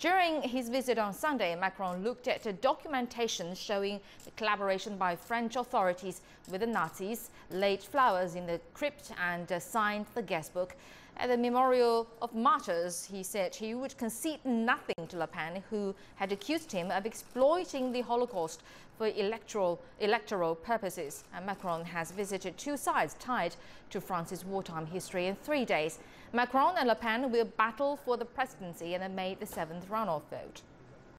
During his visit on Sunday, Macron looked at a documentation showing the collaboration by French authorities with the Nazis, laid flowers in the crypt and signed the guestbook. At the Memorial of Martyrs, he said he would concede nothing to Le Pen, who had accused him of exploiting the Holocaust for electoral purposes. And Macron has visited two sides tied to France's wartime history in 3 days. Macron and Le Pen will battle for the presidency in the May the 7th runoff vote.